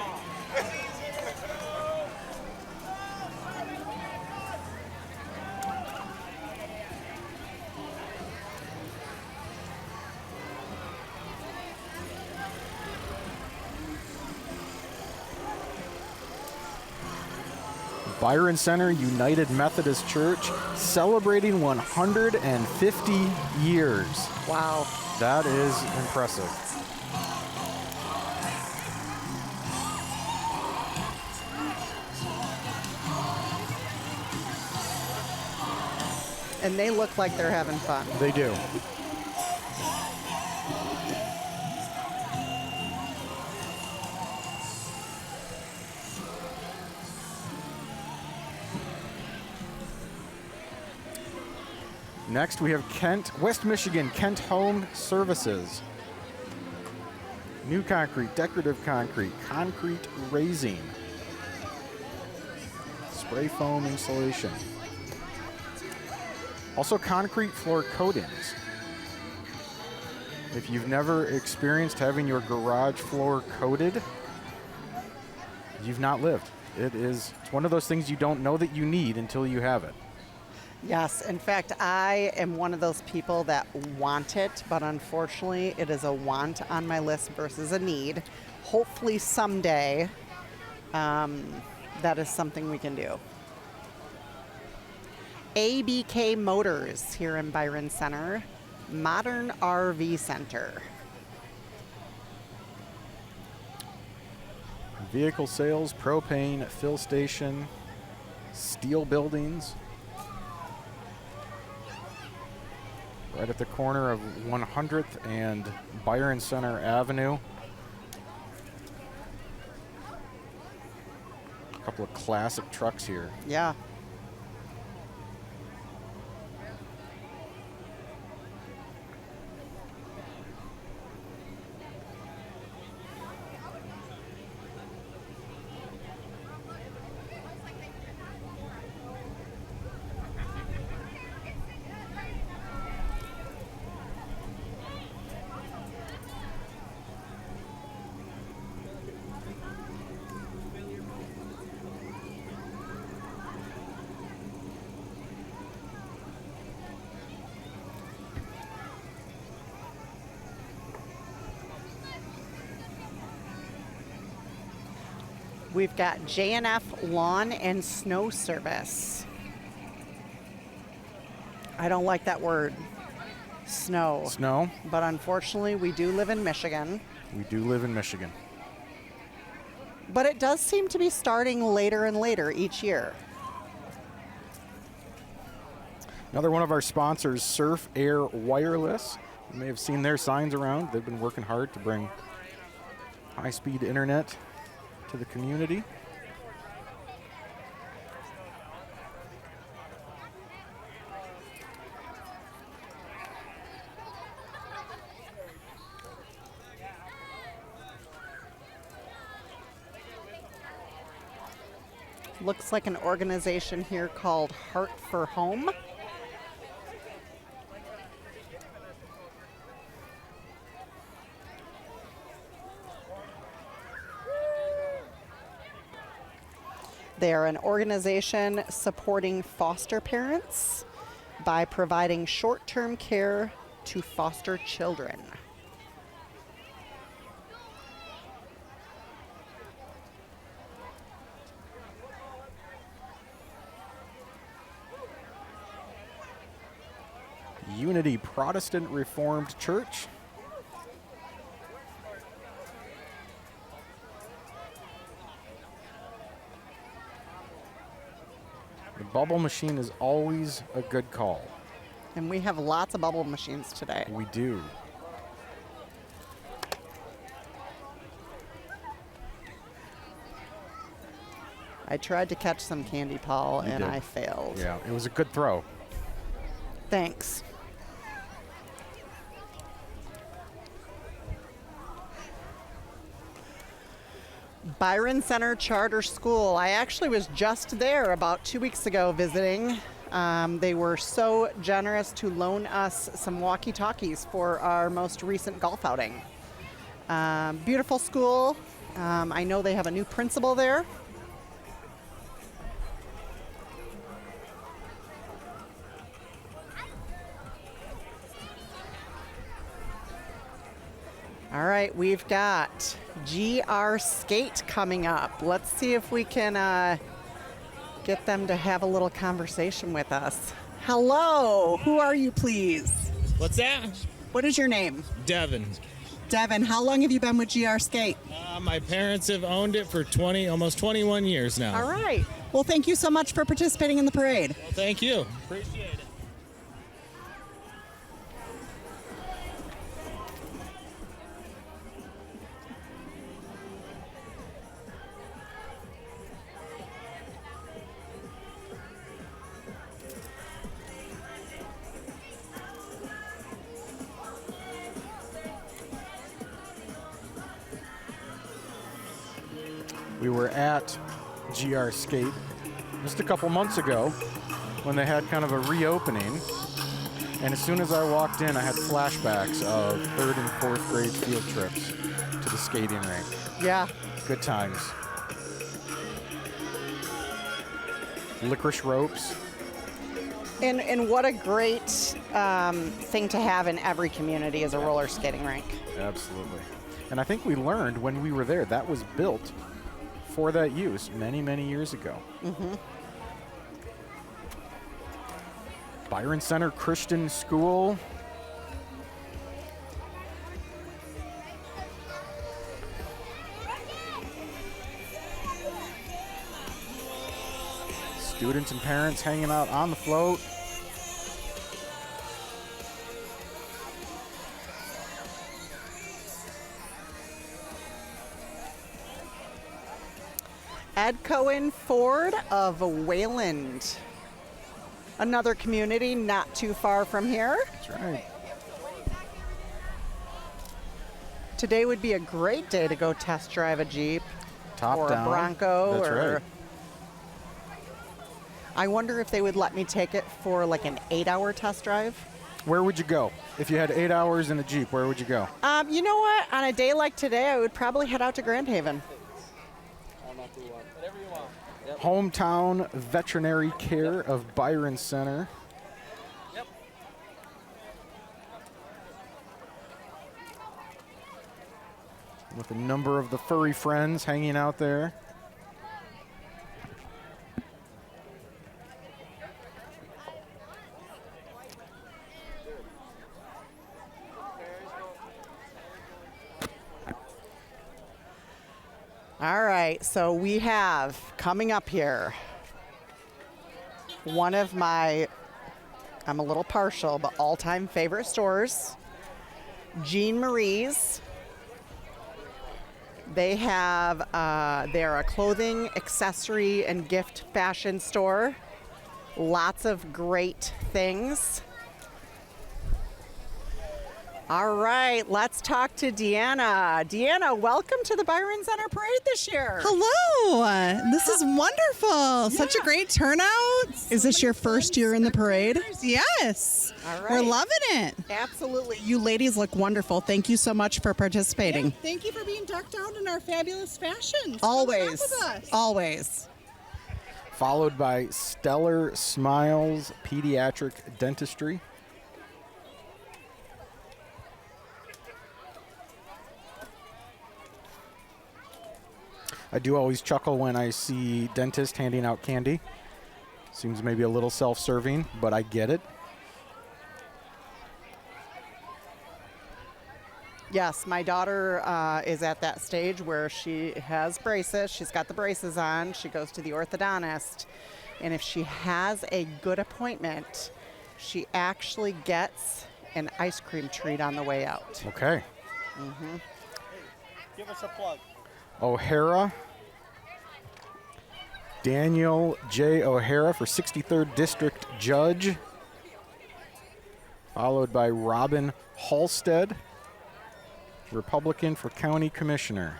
Byron Center United Methodist Church celebrating 150 years. Wow. That is impressive. And they look like they're having fun. They do. Next, we have West Michigan Kent Home Services. New concrete, decorative concrete, concrete raising, spray foam insulation. Also concrete floor coatings. If you've never experienced having your garage floor coated, you've not lived. It's one of those things you don't know that you need until you have it. Yes, in fact, I am one of those people that want it, but unfortunately, it is a want on my list versus a need. Hopefully someday, that is something we can do. ABK Motors here in Byron Center, Modern RV Center. Vehicle sales, propane, fill station, steel buildings. Right at the corner of 100th and Byron Center Avenue. A couple of classic trucks here. Yeah. We've got J&F Lawn and Snow Service. I don't like that word, snow. Snow? But unfortunately, we do live in Michigan. We do live in Michigan. But it does seem to be starting later and later each year. Another one of our sponsors, Surf Air Wireless. You may have seen their signs around. They've been working hard to bring high-speed internet to the community. Looks like an organization here called Heart for Home. They are an organization supporting foster parents by providing short-term care to foster children. Unity Protestant Reformed Church. The bubble machine is always a good call. And we have lots of bubble machines today. We do. I tried to catch some candy, Paul, You and did. I failed. Yeah, it was a good throw. Thanks. Byron Center Charter School. I actually was just there about 2 weeks ago visiting. They were so generous to loan us some walkie-talkies for our most recent golf outing. Beautiful school. I know they have a new principal there. All right, we've got GR Skate coming up. Let's see if we can get them to have a little conversation with us. Hello, who are you, please? What's that? What is your name? Devin. Devin, how long have you been with GR Skate? My parents have owned it for almost 21 years now. All right. Well, thank you so much for participating in the parade. Well, thank you. Appreciate it. We were at GR Skate just a couple months ago when they had kind of a reopening. And as soon as I walked in, I had flashbacks of 3rd and 4th grade field trips to the skating rink. Yeah. Good times. Licorice ropes. And what a great thing to have in every community is a roller skating rink. Absolutely. And I think we learned when we were there that was built for that use many, many years ago. Mm-hmm. Byron Center Christian School. Students and parents hanging out on the float. Ed Cohen Ford of Wayland. Another community not too far from here. That's right. Today would be a great day to go test drive a Jeep Top or down. a Bronco. That's or right. I wonder if they would let me take it for like an 8-hour test drive. Where would you go? If you had 8 hours in a Jeep, where would you go? You know what? On a day like today, I would probably head out to Grand Haven. Hometown Veterinary Care of Byron Center. Yep. With a number of the furry friends hanging out there. All right, so we have coming up here one of my, I'm a little partial, but all-time favorite stores, Jean Marie's. They have, they're a clothing, accessory, and gift fashion store. Lots of great things. All right, let's talk to Deanna. Deanna, welcome to the Byron Center Parade this year. Hello. This is wonderful. Such a great turnout. Is this your first year in the parade? Yes. All right. We're loving it. Absolutely. You ladies look wonderful. Thank you so much for participating. Thank you for being decked out in our fabulous fashions. Always. Come shop with us. Always. Followed by Stellar Smiles Pediatric Dentistry. I do always chuckle when I see dentists handing out candy. Seems maybe a little self-serving, but I get it. Yes, my daughter is at that stage where she has braces. She's got the braces on. She goes to the orthodontist. And if she has a good appointment, she actually gets an ice cream treat on the way out. Okay. Mm-hmm. Give us a plug. O'Hara. Daniel J. O'Hara for 63rd District Judge. Followed by Robin Halstead, Republican for County Commissioner.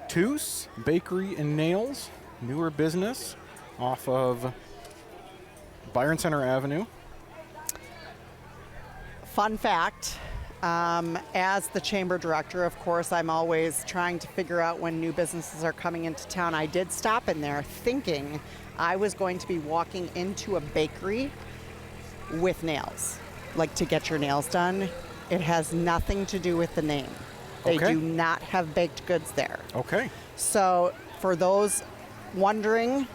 Toos Bakery and Nails, newer business off of Byron Center Avenue. fun fact, as the chamber director, of course, I'm always trying to figure out when new businesses are coming into town. I did stop in there thinking I was going to be walking into a bakery with nails, like to get your nails done. It has nothing to do with the name. They Okay. do not have baked goods there. Okay. So for those wondering,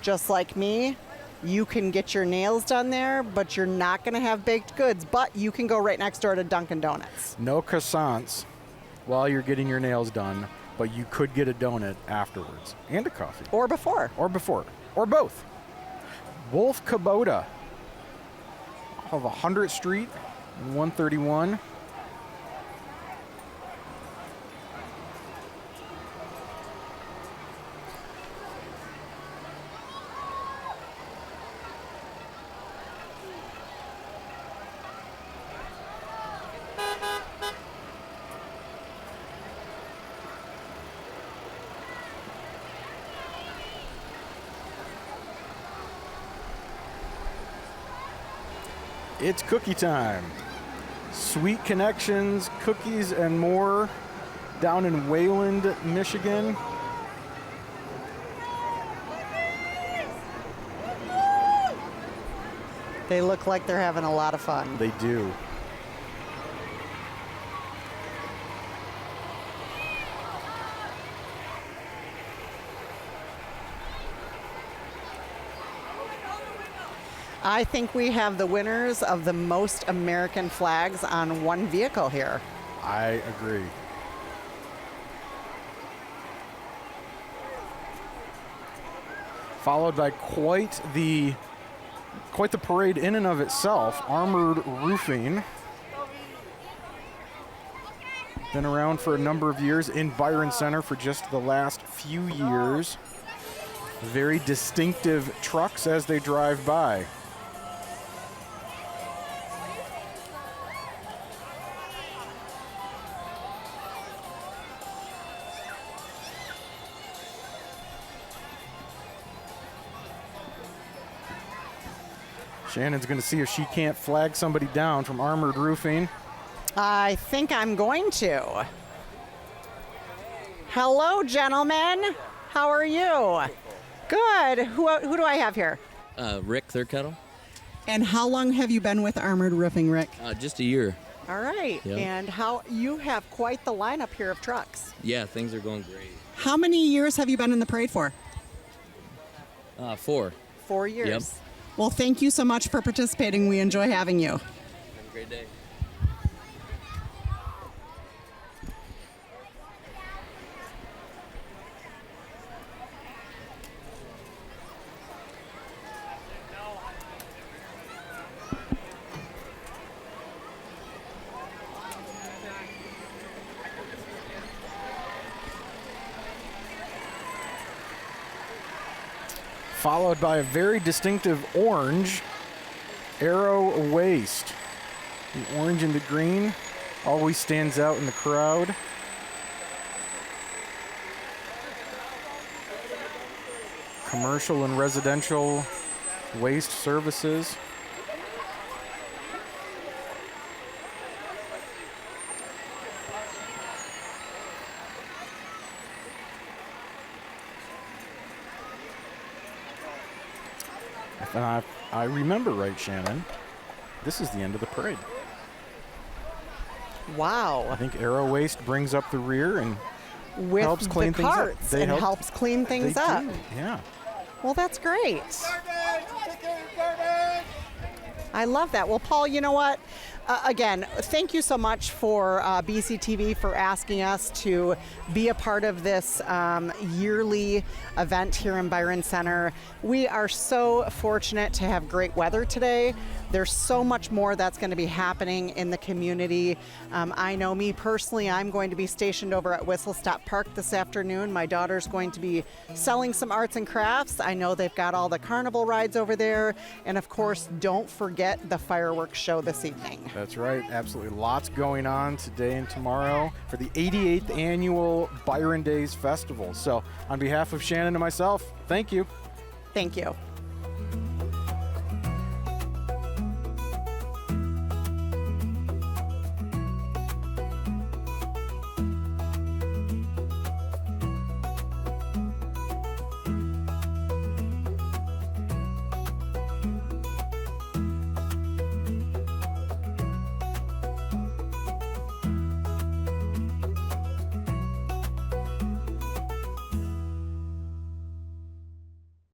just like me, you can get your nails done there, but you're not going to have baked goods. But you can go right next door to Dunkin' Donuts. No croissants while you're getting your nails done, but you could get a donut afterwards and a coffee. Or before. Or before. Or both. Wolf Kubota of 100th Street and 131. It's cookie time. Sweet Connections, cookies and more down in Wayland, Michigan. They look like they're having a lot of fun. They do. I think we have the winners of the most American flags on one vehicle here. I agree. Followed by quite the parade in and of itself. Armored Roofing. Been around for a number of years in Byron Center for just the last few years. Very distinctive trucks as they drive by. Shannon's going to see if she can't flag somebody down from Armored Roofing. I think I'm going to. Hello, gentlemen. How are you? Good. Who do I have here? Rick, third kettle. And how long have you been with Armored Roofing, Rick? Just a year. All right. Yep. And how you have quite the lineup here of trucks. Yeah, things are going great. How many years have you been in the parade for? 4. 4 years. Yep. Well, thank you so much for participating. We enjoy having you. Have a great day. Followed by a very distinctive orange Arrow Waste. The orange and the green always stands out in the crowd. Commercial and residential waste services. If I remember right, Shannon, this is the end of the parade. Wow. I think Arrow Waste brings up the rear and With helps clean the things up. carts and helps clean things they up. do, yeah. Well, that's great. I love that. Well, Paul, you know what? Again, thank you so much for BCTV for asking us to be a part of this yearly event here in Byron Center. We are so fortunate to have great weather today. There's so much more that's going to be happening in the community. I know me personally, I'm going to be stationed over at Whistle Stop Park this afternoon. My daughter's going to be selling some arts and crafts. I know they've got all the carnival rides over there. And of course, don't forget the fireworks show this evening. That's right. Absolutely. Lots going on today and tomorrow for the 88th annual Byron Days Festival. So on behalf of Shannon and myself, thank you. Thank you.